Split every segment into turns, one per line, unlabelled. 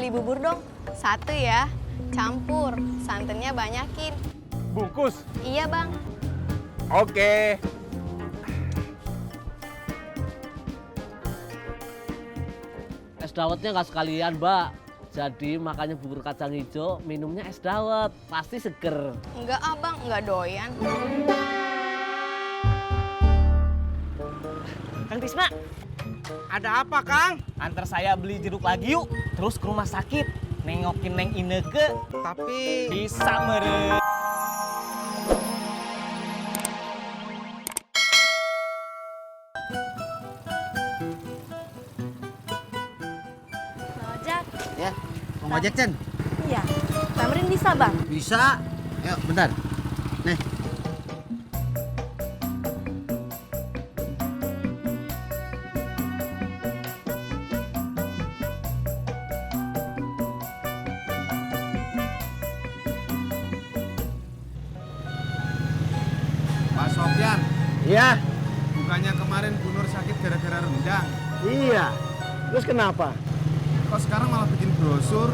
beli bubur dong. Satu ya, campur, santannya banyakin.
Bungkus?
Iya bang.
Oke.
Es dawetnya nggak sekalian, Mbak. Jadi makanya bubur kacang hijau, minumnya es dawet. Pasti seger.
Enggak abang, enggak doyan.
Kang Tisna, ada apa Kang? Antar saya beli jeruk lagi yuk, terus ke rumah sakit. Nengokin Neng Ineke. Tapi bisa meren.
Bang Ojak.
Ya, mau ngojek, Cen?
Iya. Tamrin bisa bang?
Bisa. Yuk, bentar. Nih.
Pak Sofyan,
Iya,
bukannya kemarin Bu Nur sakit gara-gara rendang?
iya. Terus kenapa?
Kok sekarang malah bikin brosur?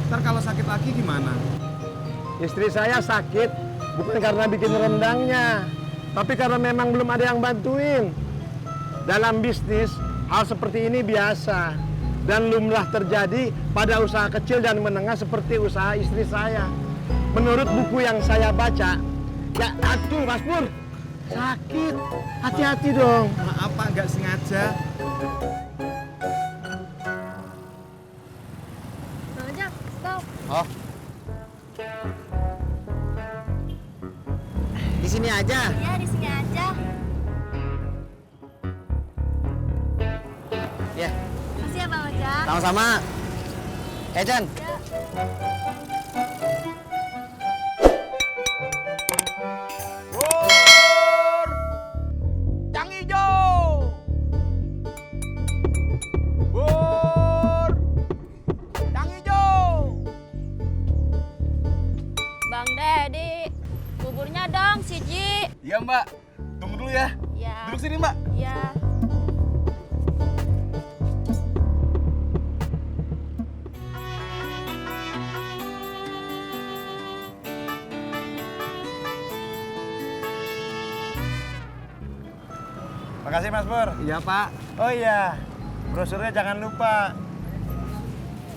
Ntar kalau sakit lagi gimana?
Istri saya sakit bukan karena bikin rendangnya, tapi karena memang belum ada yang bantuin. Dalam bisnis, hal seperti ini biasa dan lumrah terjadi pada usaha kecil dan menengah seperti usaha istri saya. Menurut buku yang saya baca, ya aduh Mas Pur, sakit, hati-hati dong.
Maaf Pak, nggak sengaja.
Bang Ojak, stop.
Oh. Di sini aja.
Ya di sini aja.
Ya,
Makasih ya Bang Ojak.
sama-sama. Cen.
Bur! Kacang hijau! Bur! Kacang hijau!
Bang Dedi, buburnya dong, siji.
Iya mbak, tunggu dulu ya.
Ya.
Duduk sini mbak.
Ya.
Makasih Mas Pur.
Iya Pak.
Oh iya, brosurnya jangan lupa.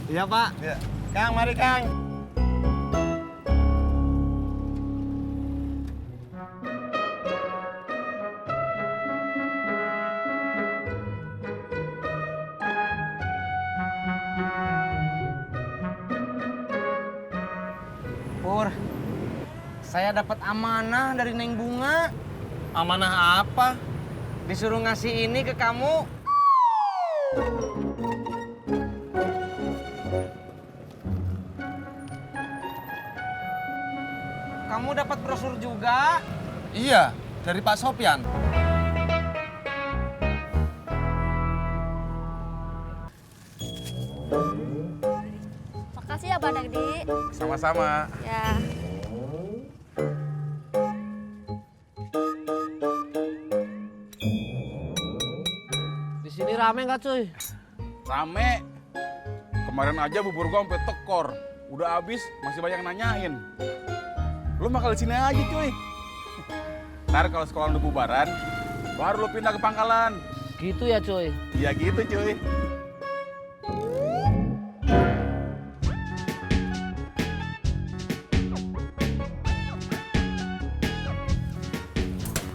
Iya Pak.
Ya. Kang, mari Kang.
Pur, saya dapat amanah dari Neng Bunga. Amanah apa? Disuruh ngasih ini ke kamu. Kamu dapat brosur juga?
Iya, dari Pak Sofyan.
Makasih ya Bang Dedi.
Sama-sama.
Ya.
Di sini rame nggak, cuy?
Rame. Kemarin aja bubur gua sampai tekor. Udah habis, masih banyak yang nanyain. Lu makan di sini aja cuy. Ntar kalau sekolah udah bubaran, baru lu pindah ke pangkalan.
Gitu ya, cuy.
Iya gitu cuy.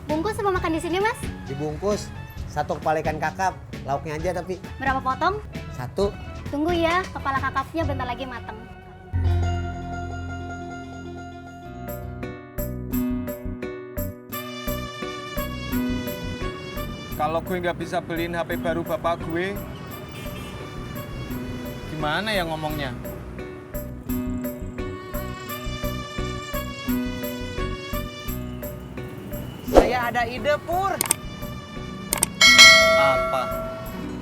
Bungkus sama makan di sini, Mas?
Dibungkus. Satu kepala ikan kakap. Lauknya aja tapi
Berapa potong?
satu.
Tunggu ya, kepala kakapnya bentar lagi matang.
Kalau gue nggak bisa beliin HP baru bapak gue, gimana ya ngomongnya?
Saya ada ide, Pur.
Apa?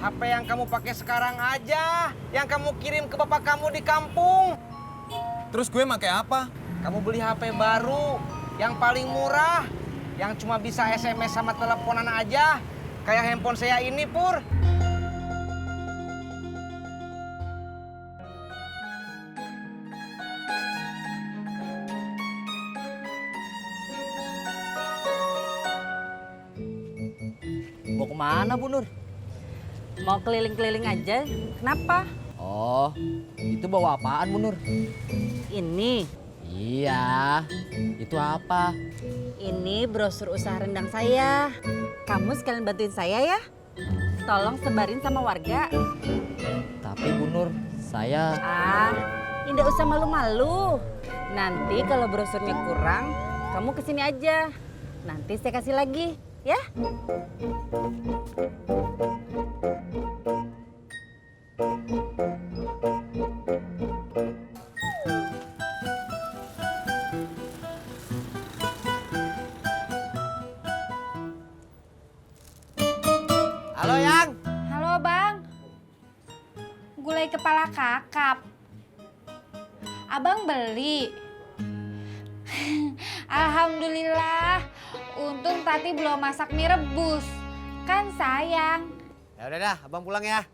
HP yang kamu pakai sekarang aja, yang kamu kirim ke bapak kamu di kampung.
Terus gue pakai apa?
Kamu beli HP baru, yang paling murah, yang cuma bisa SMS sama teleponan aja, kayak handphone saya ini, Pur.
Mau kemana Bu Nur?
Mau keliling-keliling aja. Kenapa?
Oh, itu bawa apaan Bu Nur?
Ini.
Iya, itu apa?
Ini brosur usaha rendang saya. Kamu sekalian bantuin saya ya. Tolong sebarin sama warga.
Tapi Bu Nur, saya...
Tidak usah malu-malu. Nanti kalau brosurnya kurang, kamu kesini aja. Nanti saya kasih lagi, ya.
Halo Yang.
Halo Bang. Gulai kepala kakap. Abang beli. Alhamdulillah. Untung Tati belum masak mie rebus. Kan sayang.
Ya udah dah, abang pulang ya.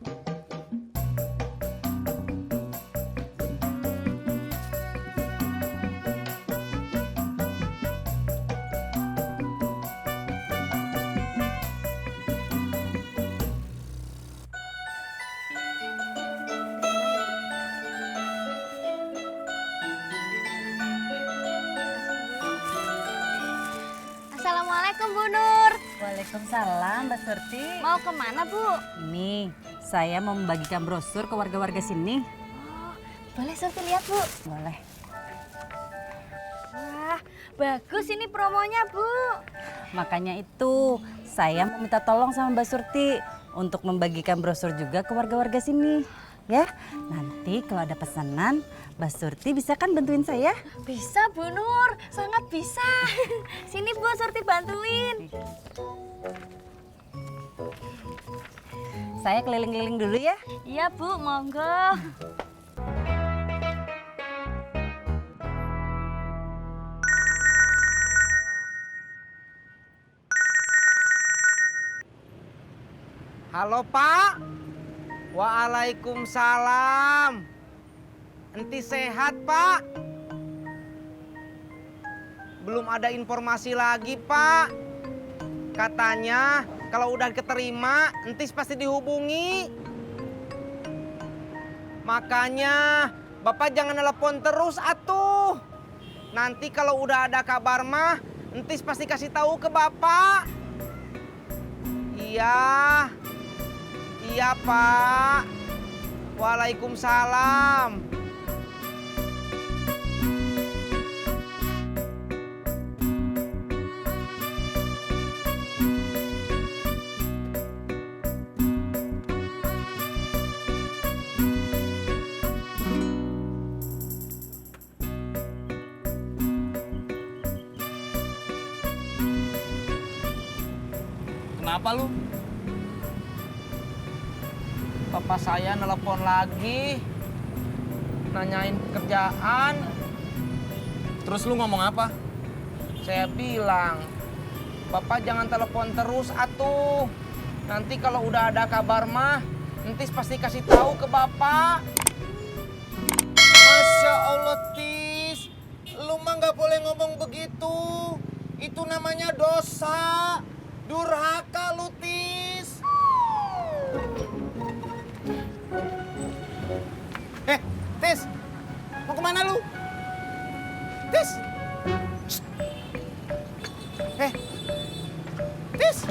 Assalamualaikum Bu Nur.
Waalaikumsalam Mbak Surti.
Mau kemana Bu?
Ini, saya mau membagikan brosur ke warga-warga sini.
Boleh Surti lihat Bu?
Boleh.
Wah, bagus ini promonya Bu.
Makanya itu, saya mau minta tolong sama Mbak Surti untuk membagikan brosur juga ke warga-warga sini. Ya, nanti kalau ada pesanan, Mbak Surti bisa kan bantuin saya?
Bisa Bu Nur, sangat bisa. Sini Bu, Surti bantuin.
Saya keliling-keliling dulu ya.
Iya Bu, monggo.
Halo Pak. Waalaikumsalam. Enti sehat Pak? Belum ada informasi lagi Pak. Katanya kalau udah keterima, entis pasti dihubungi. Makanya Bapak jangan telepon terus atuh. Nanti kalau udah ada kabar mah, entis pasti kasih tahu ke Bapak. Iya. Iya Pak. Waalaikumsalam. Kenapa lu? Bapak saya nelpon lagi, nanyain pekerjaan.
Terus lu ngomong apa?
Saya bilang, Bapak jangan telepon terus atuh. Nanti kalau udah ada kabar mah, entis pasti kasih tahu ke Bapak.
Masya Allah, Tis. Lu mah nggak boleh ngomong begitu. Itu namanya dosa. Durhaka lu, Tis. Tis. Mau kemana lu? Tis. Shh. Tis.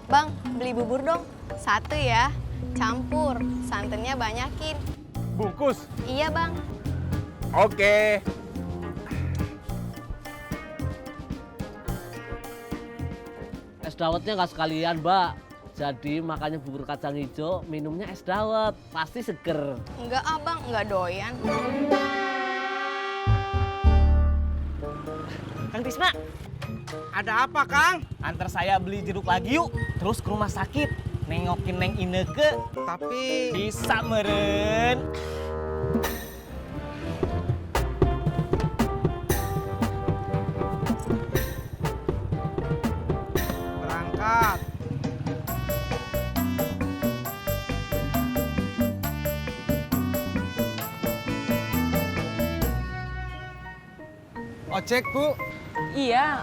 Bang, beli bubur dong. Satu ya. Campur, santannya banyakin.
Bungkus.
Iya Bang.
Oke.
Es dawetnya nggak sekalian, Mbak. Jadi makanya bubur kacang hijau, minumnya es dawet. Pasti seger.
Enggak Abang, enggak doyan.
Kang Tisna, ada apa Kang? Antar saya beli jeruk lagi yuk, terus ke rumah sakit. Nengokin Neng Ineke. Tapi bisa meren. Berangkat.
Ojek, Bu.
Iya,